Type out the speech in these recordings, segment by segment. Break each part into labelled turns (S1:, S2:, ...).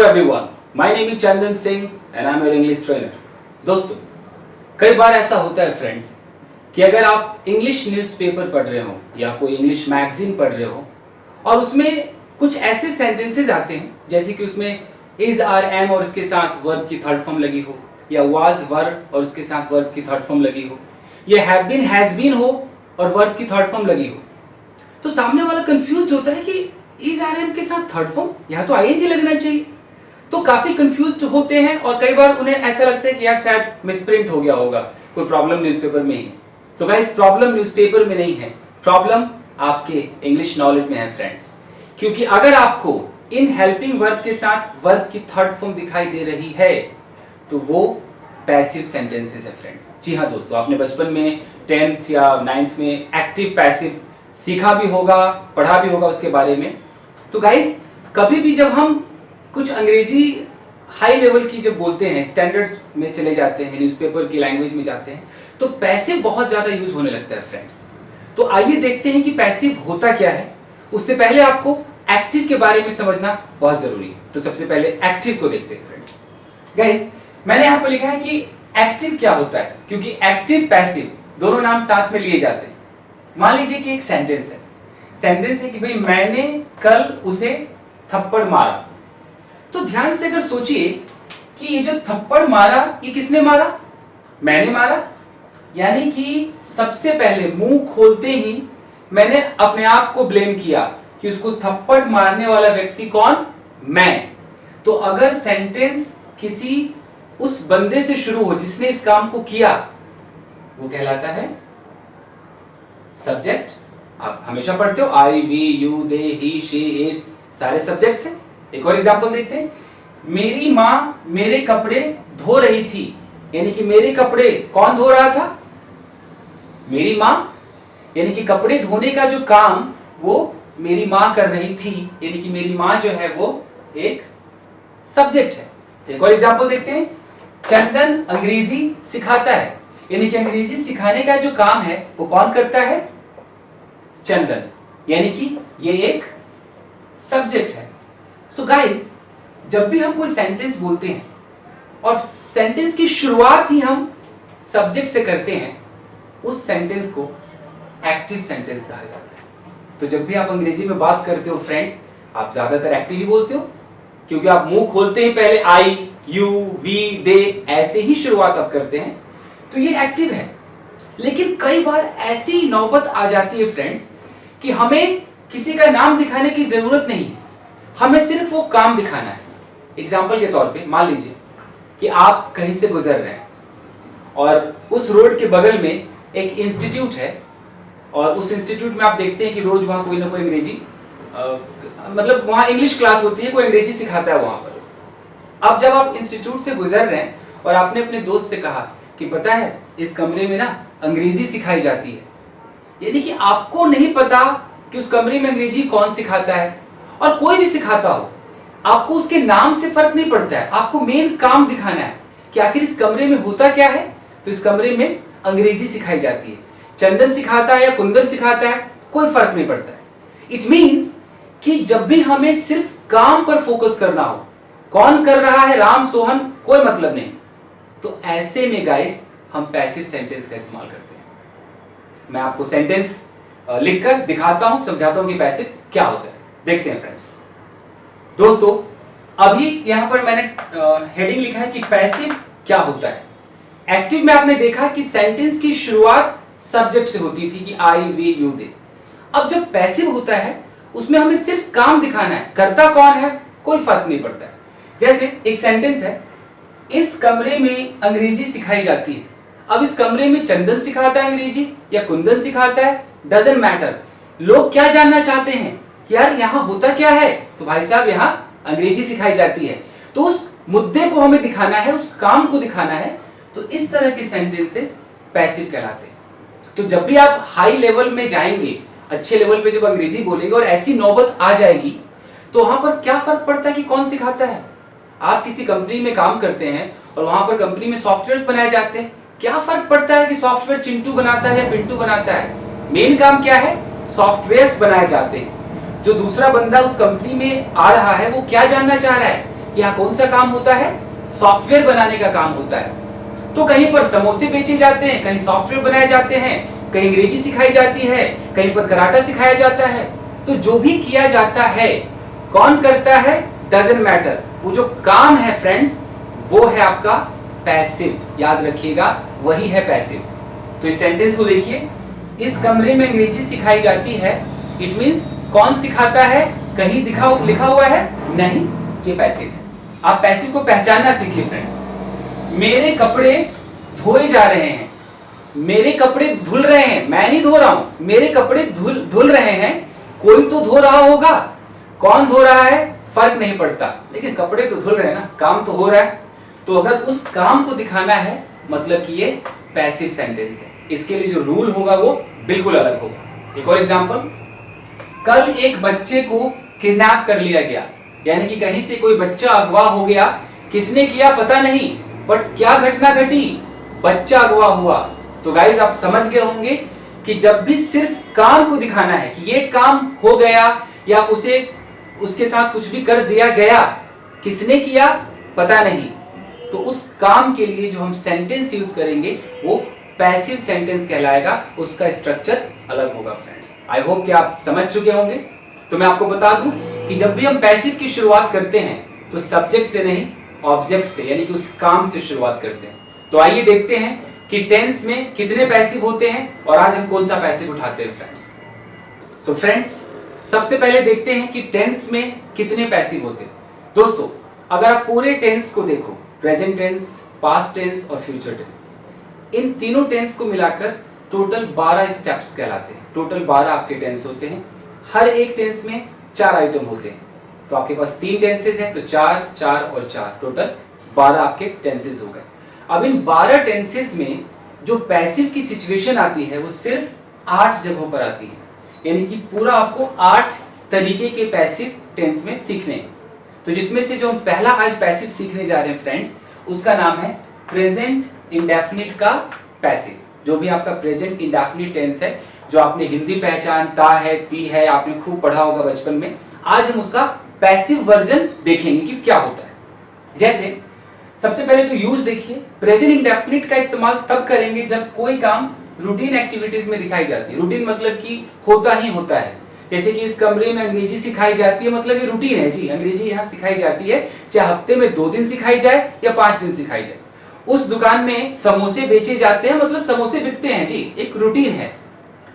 S1: everyone, my name is Chandan Singh and I'm your English trainer. दोस्तों, कई बार ऐसा होता है फ्रेंड्स कि अगर आप इंग्लिश न्यूज़पेपर पढ़ रहे हो या कोई इंग्लिश मैगजीन पढ़ रहे हो और उसमें कुछ ऐसे सेंटेंसेस आते हैं जैसे कि उसमें इज आर एम और उसके साथ वर्ब की थर्ड फॉर्म लगी हो, या वाज वर्ब और उसके साथ वर्ब की थर्ड फॉर्म लगी हो, या हैव बीन हैज बीन हो और वर्ब की थर्ड फॉर्म लगी हो, तो सामने वाला कंफ्यूज होता है कि इज आर एम के साथ थर्ड फॉर्म यहाँ तो आईएनजी लगना चाहिए। तो काफी कंफ्यूज होते हैं और कई बार उन्हें ऐसा लगता है कि यार शायद मिसप्रिंट हो गया होगा, कोई प्रॉब्लम न्यूज़पेपर में ही। सो गाइस, प्रॉब्लम न्यूज़पेपर में नहीं है, प्रॉब्लम आपके इंग्लिश नॉलेज में है फ्रेंड्स। क्योंकि अगर आपको इन हेल्पिंग वर्ब के साथ वर्ब की थर्ड फॉर्म दिखाई दे रही है तो वो पैसिव सेंटेंसेस है फ्रेंड्स। जी हाँ दोस्तों, आपने बचपन में 10th या 9th में एक्टिव पैसिव सीखा भी होगा, पढ़ा भी होगा उसके बारे में। तो गाइस, कभी भी जब हम कुछ अंग्रेजी हाई लेवल की जब बोलते हैं, स्टैंडर्ड में चले जाते हैं, न्यूज़पेपर की लैंग्वेज में जाते हैं, तो पैसिव बहुत ज्यादा यूज होने लगता है फ्रेंड्स। तो आइए देखते हैं कि पैसिव होता क्या है। उससे पहले आपको एक्टिव के बारे में समझना बहुत जरूरी है। तो सबसे पहले एक्टिव को देखते हैं फ्रेंड्स। गाइस, मैंने यहाँ पर लिखा है कि एक्टिव क्या होता है, क्योंकि एक्टिव पैसिव दोनों नाम साथ में लिए जाते हैं। मान लीजिए कि एक सेंटेंस है कि भाई मैंने कल उसे थप्पड़ मारा। तो ध्यान से अगर सोचिए कि ये जो थप्पड़ मारा, ये किसने मारा? मैंने मारा। यानी कि सबसे पहले मुंह खोलते ही मैंने अपने आप को ब्लेम किया कि उसको थप्पड़ मारने वाला व्यक्ति कौन? मैं। तो अगर सेंटेंस किसी उस बंदे से शुरू हो जिसने इस काम को किया, वो कहलाता है सब्जेक्ट। आप हमेशा पढ़ते हो I, we, you, they, he, she, it, सारे सब्जेक्ट्स हैं। एक और एग्जांपल देखते हैं। मेरी माँ मेरे कपड़े धो रही थी, यानी कि मेरे कपड़े कौन धो रहा था? मेरी माँ। यानी कि कपड़े धोने का जो काम वो मेरी माँ कर रही थी, यानी कि मेरी माँ जो है वो एक सब्जेक्ट है। एक और एग्जांपल देखते हैं। चंदन अंग्रेजी सिखाता है, यानी कि अंग्रेजी सिखाने का जो काम है वो कौन करता है? चंदन। यानी कि ये एक सब्जेक्ट है। सो गाइस, जब भी हम कोई सेंटेंस बोलते हैं और सेंटेंस की शुरुआत ही हम सब्जेक्ट से करते हैं, उस सेंटेंस को एक्टिव सेंटेंस कहा जाता है। तो जब भी आप अंग्रेजी में बात करते हो फ्रेंड्स, आप ज्यादातर एक्टिव ही बोलते हो, क्योंकि आप मुंह खोलते ही पहले आई, यू, वी, दे ऐसे ही शुरुआत आप करते हैं। तो ये एक्टिव है। लेकिन कई बार ऐसी नौबत आ जाती है फ्रेंड्स कि हमें किसी का नाम दिखाने की जरूरत नहीं है, हमें सिर्फ वो काम दिखाना है। एग्जाम्पल के तौर पे मान लीजिए कि आप कहीं से गुजर रहे हैं और उस रोड के बगल में एक इंस्टीट्यूट है और उस इंस्टीट्यूट में आप देखते हैं कि रोज वहां कोई ना कोई अंग्रेजी मतलब वहां इंग्लिश क्लास होती है, कोई अंग्रेजी सिखाता है वहां पर। अब जब आप इंस्टीट्यूट से गुजर रहे हैं और आपने अपने दोस्त से कहा कि पता है इस कमरे में ना अंग्रेजी सिखाई जाती है, यानी कि आपको नहीं पता कि उस कमरे में अंग्रेजी कौन सिखाता है, और कोई भी सिखाता हो, आपको उसके नाम से फर्क नहीं पड़ता है, आपको मेन काम दिखाना है कि आखिर इस कमरे में होता क्या है। तो इस कमरे में अंग्रेजी सिखाई जाती है। चंदन सिखाता है या कुंदन सिखाता है, कोई फर्क नहीं पड़ता है। इट मीन्स कि जब भी हमें सिर्फ काम पर फोकस करना हो, कौन कर रहा है, राम, सोहन, कोई मतलब नहीं, तो ऐसे में गाइस हम पैसिव सेंटेंस का इस्तेमाल करते हैं। मैं आपको सेंटेंस लिखकर दिखाता हूं, समझाता हूं कि पैसिव क्या होता है। देखते हैं फ्रेंड्स। दोस्तों, अभी यहां पर मैंने हेडिंग लिखा है कि पैसिव क्या होता है। एक्टिव में आपने देखा कि सेंटेंस की शुरुआत सब्जेक्ट से होती थी कि आई, वी, यू, दे। अब जब पैसिव होता है उसमें हमें सिर्फ काम दिखाना है, करता कौन है कोई फर्क नहीं पड़ता है। जैसे एक सेंटेंस है, इस कमरे में अंग्रेजी सिखाई जाती है। अब इस कमरे में चंदन सिखाता है अंग्रेजी या कुंदन सिखाता है, डजंट मैटर। लोग क्या जानना चाहते हैं, यार यहाँ होता क्या है? तो भाई साहब यहाँ अंग्रेजी सिखाई जाती है। तो उस मुद्दे को हमें दिखाना है, उस काम को दिखाना है। तो इस तरह के सेंटेंसेस पैसिव कहलाते हैं। तो जब भी आप हाई लेवल में जाएंगे, अच्छे लेवल पे जब अंग्रेजी बोलेंगे और ऐसी नौबत आ जाएगी, तो वहां पर क्या फर्क पड़ता है कि कौन सिखाता है? आप किसी कंपनी में काम करते हैं और वहां पर कंपनी में सॉफ्टवेयर बनाए जाते हैं, क्या फर्क पड़ता है कि सॉफ्टवेयर चिंटू बनाता है या पिंटू बनाता है? मेन काम क्या है? सॉफ्टवेयर बनाए जाते हैं। जो दूसरा बंदा उस कंपनी में आ रहा है वो क्या जानना चाह रहा है कि यहाँ कौन सा काम होता है, सॉफ्टवेयर बनाने का काम होता है। तो कहीं पर समोसे बेचे जाते हैं, कहीं सॉफ्टवेयर बनाए जाते हैं, कहीं अंग्रेजी सिखाई जाती है, कहीं पर कराटा सिखाया जाता है। तो जो भी किया जाता है, कौन करता है डजंट मैटर, वो जो काम है फ्रेंड्स वो है आपका पैसिव। याद रखिएगा वही है पैसिव। तो इस सेंटेंस को देखिए, इस कमरे में अंग्रेजी सिखाई जाती है। इट मींस कौन सिखाता है, कहीं लिखा हुआ है नहीं, ये पैसिव है। आप पैसिव को पहचानना सीखिए फ्रेंड्स। मेरे कपड़े धोए जा रहे हैं, मेरे कपड़े धुल रहे हैं, मैं नहीं धो रहा हूं, मेरे कपड़े धुल रहे हैं। कोई तो धो रहा होगा, कौन धो रहा है फर्क नहीं पड़ता, लेकिन कपड़े तो धुल रहे हैं ना, काम तो हो रहा है। तो अगर उस काम को दिखाना है मतलब कि ये पैसिव सेंटेंस है। इसके लिए जो रूल होगा वो बिल्कुल अलग होगा। एक और एग्जांपल, कल एक बच्चे को किडनैप कर लिया गया, यानी कि कहीं से कोई बच्चा अगवा हो गया। किसने किया पता नहीं, बट क्या घटना घटी, बच्चा अगवा हुआ। तो गाइस आप समझ गए होंगे कि जब भी सिर्फ काम को दिखाना है कि ये काम हो गया या उसके साथ कुछ भी कर दिया गया, किसने किया पता नहीं, तो उस काम के लिए जो हम सेंटेंस यूज करेंगे वो पैसिव सेंटेंस कहलाएगा। उसका स्ट्रक्चर अलग होगा फ्रेंड्स। आई होप कि आप समझ चुके होंगे। तो मैं आपको बता दूं कि जब भी हम पैसिव की शुरुआत करते हैं तो सब्जेक्ट से नहीं, ऑब्जेक्ट से, यानी कि उस काम से शुरुआत करते हैं। तो आइए देखते हैं कि टेंस में कितने पैसिव होते हैं और आज हम कौन सा पैसिव उठाते हैं फ्रेंड्स। सो फ्रेंड्स, सबसे पहले देखते हैं कि टेंस में कितने पैसिव होते हैं। दोस्तों, अगर आप पूरे टेंस को देखो, प्रेजेंट टेंस, पास्ट टेंस और फ्यूचर टेंस, इन तीनों टेंस को मिलाकर टोटल 12 स्टेप्स कहलाते हैं। टोटल 12 आपके टेंस होते हैं। हर एक टेंस में 4 आइटम होते हैं। तो आपके पास 3 टेंसेस हैं, तो 4, 4 और 4, टोटल 12 आपके टेंसेस हो गए। अब इन 12 टेंसेस में जो पैसिव की सिचुएशन आती है वो सिर्फ 8 जगहों पर आती है, यानी कि पूरा आपको 8 तरीके के पैसिव टेंस में सीखने हैं। तो जिसमें से जो हम पहला आज पैसिव सीखने जा रहे हैं फ्रेंड्स, उसका नाम है प्रेजेंट इंडेफिनिट का पैसिव। जो भी आपका प्रेजेंट इंडेफिनिट टेंस है, जो आपने हिंदी पहचान ता है, ती है, आपने खूब पढ़ा होगा बचपन में, आज हम उसका पैसिव वर्जन देखेंगे कि क्या होता है। जैसे सबसे पहले तो यूज देखिए। प्रेजेंट इंडेफिनिट का इस्तेमाल तब करेंगे जब कोई काम रूटीन एक्टिविटीज में दिखाई जाती है। रूटीन मतलब कि होता ही होता है। जैसे कि इस कमरे में अंग्रेजी सिखाई जाती है, मतलब ये रूटीन है जी, अंग्रेजी यहाँ सिखाई जाती है, चाहे हफ्ते में 2 दिन सिखाई जाए या 5 दिन सिखाई जाए। उस दुकान में समोसे बेचे जाते हैं, मतलब समोसे बिकते हैं जी, एक रूटीन है।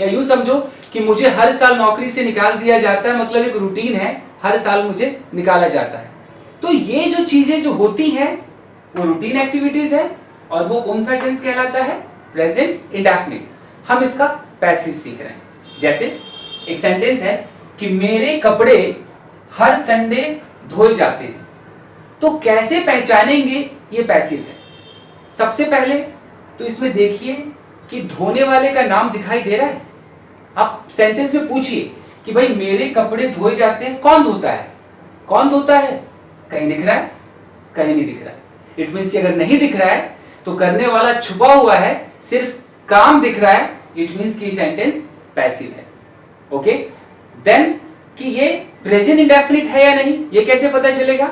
S1: या यूं समझो कि मुझे हर साल नौकरी से निकाल दिया जाता है, मतलब एक रूटीन है, हर साल मुझे निकाला जाता है। तो ये जो चीजें जो होती हैं वो रूटीन एक्टिविटीज है, और वो कौन सा टेंस कहलाता है, प्रेजेंट इंडेफिनिट। हम इसका पैसिव सीख रहे हैं। जैसे एक सेंटेंस है कि मेरे कपड़े हर संडे धोए जाते हैं। तो कैसे पहचानेंगे ये पैसिव है। सबसे पहले तो इसमें देखिए कि धोने वाले का नाम दिखाई दे रहा है। आप सेंटेंस में पूछिए कि भाई मेरे कपड़े धोए जाते हैं, कौन धोता है, कौन धोता है, कहीं दिख रहा है, कहीं नहीं दिख रहा है। इट मींस कि अगर नहीं दिख रहा है तो करने वाला छुपा हुआ है, सिर्फ काम दिख रहा है, इट मींस कि सेंटेंस पैसिव है। ओके, देन कि ये प्रेजेंट इंडेफिनिट है या नहीं, ये कैसे पता चलेगा।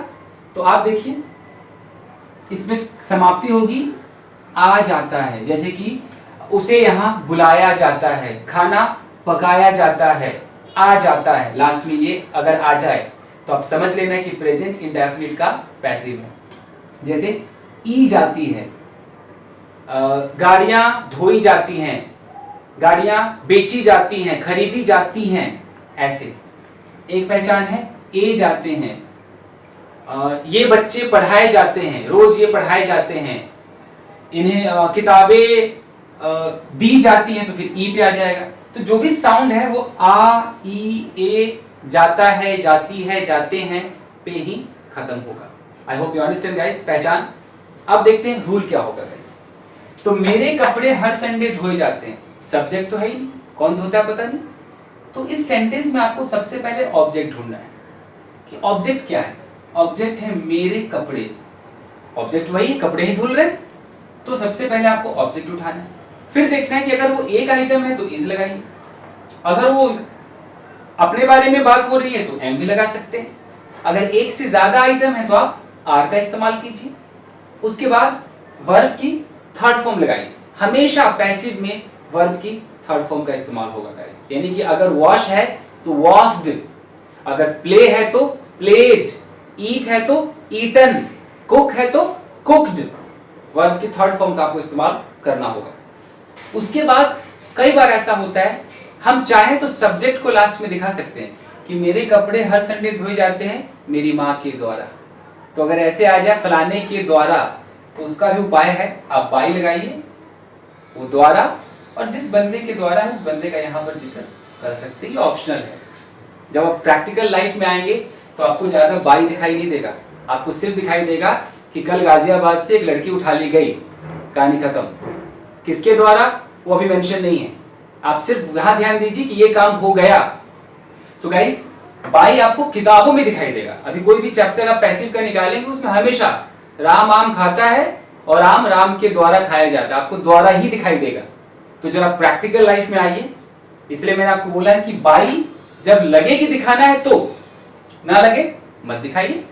S1: तो आप देखिए इसमें समाप्ति होगी आ जाता है, जैसे कि उसे यहां बुलाया जाता है, खाना पकाया जाता है, आ जाता है, लास्ट में ये अगर आ जाए तो आप समझ लेना कि प्रेजेंट इंडेफिनिट का पैसिव है। जैसे ई जाती है, गाड़ियां धोई जाती हैं, गाड़ियां बेची जाती हैं, खरीदी जाती हैं, ऐसे एक पहचान है। ए जाते हैं, ये बच्चे पढ़ाए जाते हैं, रोज ये पढ़ाए जाते हैं, इन्हें किताबें दी जाती हैं, तो फिर ई पे आ जाएगा। तो जो भी साउंड है वो आ, ई, ए, जाता है, जाती है, जाते हैं पे ही खत्म होगा। I hope you understand guys पहचान। अब देखते हैं रूल क्या होगा गाइस। तो मेरे कपड़े हर संडे धोए जाते हैं, सब्जेक्ट तो है ही नहीं, कौन धोता है पता नहीं। तो इस सेंटेंस में आपको सबसे पहले ऑब्जेक्ट ढूंढना है कि ऑब्जेक्ट क्या है। ऑब्जेक्ट है मेरे कपड़े, ऑब्जेक्ट वही कपड़े ही धुल रहे, तो सबसे पहले आपको ऑब्जेक्ट उठाना है। फिर देखना है कि अगर वो एक आइटम है तो इज लगाइए, अगर वो अपने बारे में बात हो रही है तो एम भी लगा सकते हैं, अगर एक से ज्यादा आइटम है तो आप आर का इस्तेमाल कीजिए, उसके बाद वर्ब की थर्ड फॉर्म लगाइए। हमेशा पैसिव में वर्ब की थर्ड फॉर्म का इस्तेमाल होगा गाइस, यानी कि अगर वॉश है तो वॉश्ड, अगर प्ले है तो प्लेड, ईट है तो ईटन, कुक है तो कुक्ड, वर्ब की थर्ड फॉर्म का आपको इस्तेमाल करना होगा। उसके बाद कई बार ऐसा होता है हम चाहें तो सब्जेक्ट को लास्ट में दिखा सकते हैं कि मेरे कपड़े हर संडे धोए जाते हैं मेरी माँ के द्वारा। तो अगर ऐसे आ जाए फलाने के द्वारा, तो उसका भी उपाय है, आप बाई लगाइए, वो द्वारा, और जिस बंदे के द्वारा है उस बंदे का यहाँ पर जिक्र कर सकते हैं, ये ऑप्शनल है। जब आप प्रैक्टिकल लाइफ में आएंगे तो आपको ज्यादा बाई दिखाई नहीं देगा, आपको सिर्फ दिखाई देगा कि कल गाजियाबाद से एक लड़की उठा ली गई, कहानी खत्म। किसके द्वारा वो अभी मेंशन नहीं है, आप सिर्फ वहां ध्यान दीजिए कि ये काम हो गया। सो गाइस, बाई आपको किताबों में दिखाई देगा। अभी कोई भी चैप्टर आप पैसिव का निकालेंगे उसमें हमेशा राम आम खाता है और आम राम के द्वारा खाया जाता है, आपको द्वारा ही दिखाई देगा। तो जब आप प्रैक्टिकल लाइफ में आइए, इसलिए मैंने आपको बोला है कि बाई जब लगे कि दिखाना है तो, ना लगे मत दिखाइए।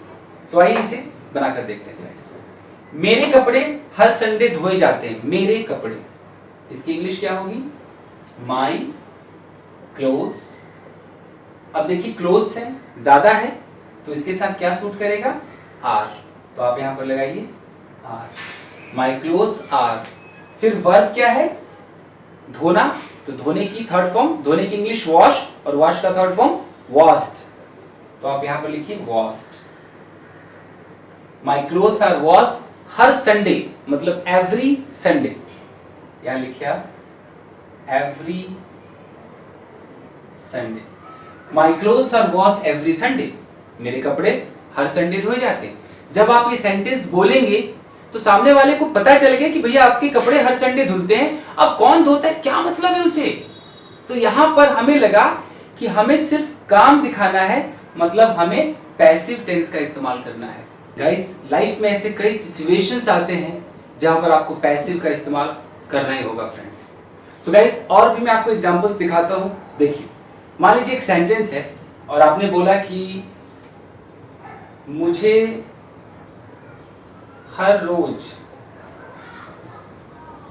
S1: तो आइए इसे बनाकर देखते हैं फ्रेंड्स। मेरे कपड़े हर संडे धोए जाते हैं, मेरे कपड़े, इसकी इंग्लिश क्या होगी? My clothes. अब देखिए क्लोथ्स है, ज्यादा है, तो इसके साथ क्या सूट करेगा? आर, तो आप यहां पर लगाइए आर, माई क्लोथ्स आर। फिर वर्ब क्या है? धोना, तो धोने की थर्ड फॉर्म, धोने की इंग्लिश वॉश, और वॉश का थर्ड फॉर्म वॉश्ड, तो आप यहां पर लिखिए washed. My clothes are washed हर संडे, मतलब एवरी संडे, यहां लिखिए आप every Sunday. My clothes are washed every Sunday, मेरे कपड़े हर संडे धोए जाते हैं। जब आप ये सेंटेंस बोलेंगे तो सामने वाले को पता चल गया कि भैया आपके कपड़े हर संडे धुलते हैं। अब कौन धोता है, क्या मतलब है उसे? तो यहां पर हमें लगा कि हमें सिर्फ काम दिखाना है, मतलब हमें पैसिव टेंस का इस्तेमाल करना है। गाइस, लाइफ में ऐसे कई सिचुएशंस आते हैं जहां पर आपको पैसिव का इस्तेमाल करना ही होगा फ्रेंड्स। सो गाइस, और भी मैं आपको एग्जांपल्स दिखाता हूं। देखिए, मान लीजिए एक सेंटेंस है और आपने बोला कि मुझे हर रोज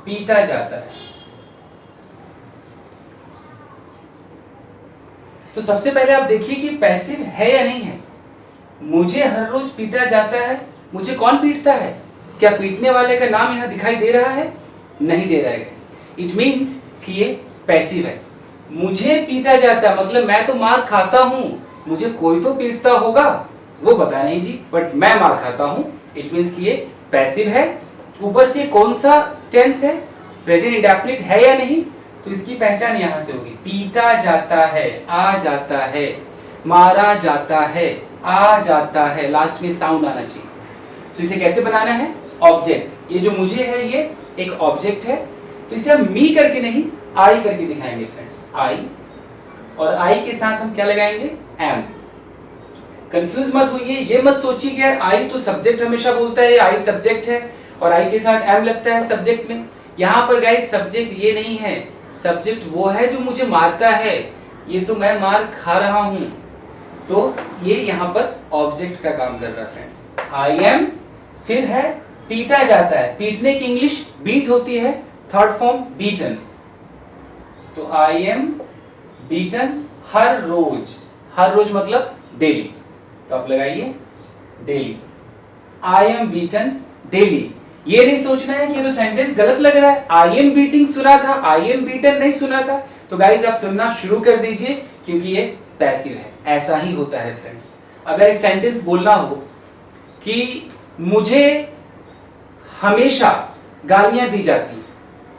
S1: पीटा जाता है। तो सबसे पहले आप देखिए कि पैसिव है या नहीं है। मुझे हर रोज पीटा जाता है, मुझे कौन पीटता है? क्या पीटने वाले का नाम यहां दिखाई दे रहा है? नहीं दे रहा है गाइस। इट मींस कि ये पैसिव है। मुझे पीटा जाता है मतलब मैं तो मार खाता हूं, मुझे कोई तो पीटता होगा, वो पता नहीं जी, बट मैं मार खाता हूं। इट मींस कि ये पैसिव है। ऊपर से कौन सा टेंस है? प्रेजेंट इंडेफिनिट है या नहीं? तो इसकी पहचान यहां से होगी। पीटा जाता है, आ जाता है, मारा जाता है, आ जाता है, लास्ट में साउंड आना चाहिए। तो इसे कैसे बनाना है? ऑब्जेक्ट। ये जो मुझे है ये एक ऑब्जेक्ट है, तो इसे हम मी करके नहीं आई करके दिखाएंगे फ्रेंड्स। आई, और आई के साथ हम क्या लगाएंगे? एम। कंफ्यूज मत होइए, ये मत सोचिए कि यार आई तो सब्जेक्ट हमेशा बोलता है, आई सब्जेक्ट है और आई के साथ एम लगता है सब्जेक्ट में। यहां पर गाइस सब्जेक्ट ये नहीं है, सब्जेक्ट वो है जो मुझे मारता है, ये तो मैं मार खा रहा हूं, तो ये यहां पर ऑब्जेक्ट का काम कर रहा है फ्रेंड्स। आई एम, फिर है पीटा जाता है, पीटने की इंग्लिश बीट होती है, थर्ड फॉर्म बीटन, तो आई एम बीटन हर रोज, हर रोज मतलब डेली, तो आप लगाइए daily. I am beaten daily. ये नहीं सोचना है कि ये तो सेंटेंस गलत लग रहा है, आई एम बीटिंग सुना था, आई एम बीटन नहीं सुना था। तो गाइज आप सुनना शुरू कर दीजिए क्योंकि ये पैसिव है, ऐसा ही होता है फ्रेंड्स। अगर एक सेंटेंस बोलना हो कि मुझे हमेशा गालियां दी जाती हैं,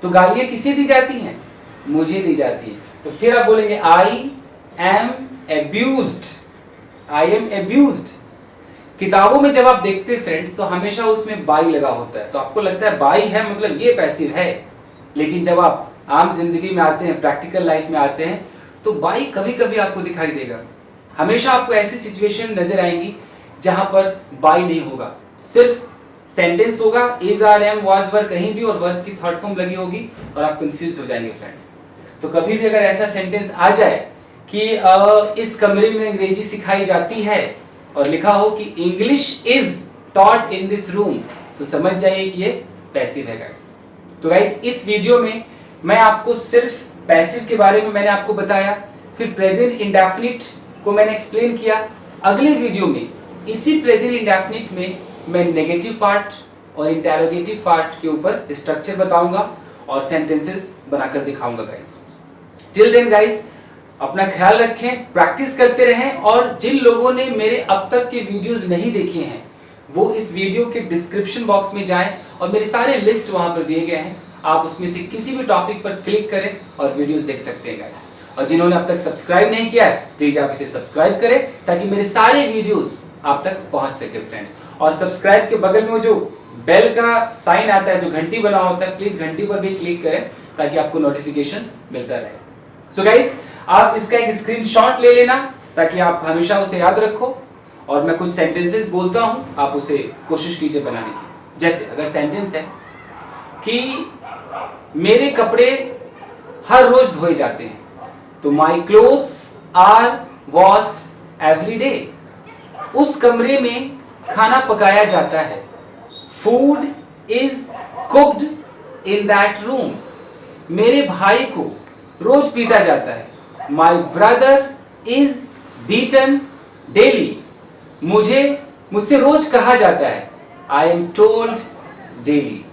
S1: तो गालियां किसे दी जाती हैं? मुझे दी जाती हैं। तो फिर आप बोलेंगे आई एम एब्यूज्ड, आई एम एब्यूज्ड। किताबों में जब आप देखते हैं फ्रेंड्स तो हमेशा उसमें बाई लगा होता है, तो आपको लगता है बाई है मतलब ये पैसिव है, लेकिन जब आप आम जिंदगी में आते हैं, प्रैक्टिकल लाइफ में आते हैं, तो बाई कभी कभी आपको दिखाई देगा। हमेशा आपको ऐसी सिचुएशन नजर आएंगी जहां पर बाई नहीं होगा, सिर्फ सेंटेंस होगा, is are am was were कहीं भी और वर्ब की थर्ड फॉर्म लगी होगी और आप कंफ्यूज हो जाएंगे फ्रेंड्स। तो कभी भी अगर ऐसा सेंटेंस आ जाए कि इस कमरे में अंग्रेजी सिखाई जाती है और लिखा हो कि English is taught in this room, तो समझ जाइए कि ये पैसिव है गाइस। तो गाइस इस वीडियो में मैं आपको सिर्फ पैसिव के बारे में मैंने आपको बताया, फिर प्रेजेंट इंडेफिनिट को मैंने एक्सप्लेन किया। अगले वीडियो में इसी प्रेजेंट इंडेफिनिट में मैं नेगेटिव पार्ट और इंटेरोगेटिव पार्ट के ऊपर स्ट्रक्चर बताऊंगा और सेंटेंसेस बनाकर दिखाऊंगा गाइस। टिल देन गाइस अपना ख्याल रखें, प्रैक्टिस करते रहें, और जिन लोगों ने मेरे अब तक के वीडियोस नहीं देखे हैं वो इस वीडियो के डिस्क्रिप्शन बॉक्स में जाएं और मेरे सारे लिस्ट वहां पर दिए गए हैं, आप उसमें से किसी भी टॉपिक पर क्लिक करें और वीडियोस देख सकते हैं गाइस। और जिन्होंने अब तक सब्सक्राइब नहीं किया है प्लीज आप इसे सब्सक्राइब करें ताकि मेरे सारे वीडियोस आप तक पहुंच सके फ्रेंड्स। और सब्सक्राइब के बगल में वो जो बेल का साइन आता है, जो घंटी बना होता है, प्लीज घंटी पर भी क्लिक करें ताकि आपको नोटिफिकेशन मिलता रहे। सो गाइस आप इसका एक स्क्रीनशॉट ले लेना ताकि आप हमेशा उसे याद रखो, और मैं कुछ सेंटेंसेस बोलता हूं, आप उसे कोशिश कीजिए बनाने की। जैसे अगर सेंटेंस है कि मेरे कपड़े हर रोज धोए जाते हैं, तो my clothes are washed every day. उस कमरे में खाना पकाया जाता है, food is cooked in that room. मेरे भाई को रोज पीटा जाता है, my brother is beaten daily. मुझसे रोज कहा जाता है, I am told daily.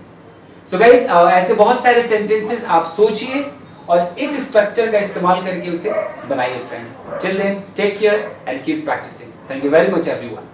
S1: So guys ऐसे बहुत सारे सेंटेंसेस आप सोचिए और इस स्ट्रक्चर का इस्तेमाल करके उसे बनाइए friends. Till then take care and keep practising. Thank you very much everyone.